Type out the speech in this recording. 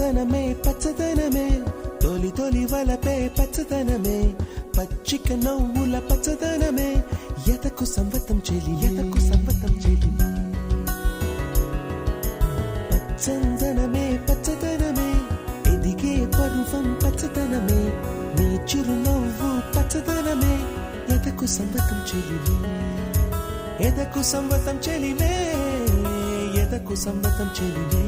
పచ్చదనమే పచ్చదనమే తొలి తొలి వలపే పచ్చదనమే పచ్చిక నవ్వుల పచ్చదనమే ఎదకు సంవతం చెలి పచ్చదనమే పచ్చదనమే ఎదిగే పరువం పచ్చదనమే నీ చిరునవ్వు పచ్చదనమే ఎదకు సంవతం చెలివే ఎదకు సంవతం చెలివే ఎదకు సంవతం చెలివే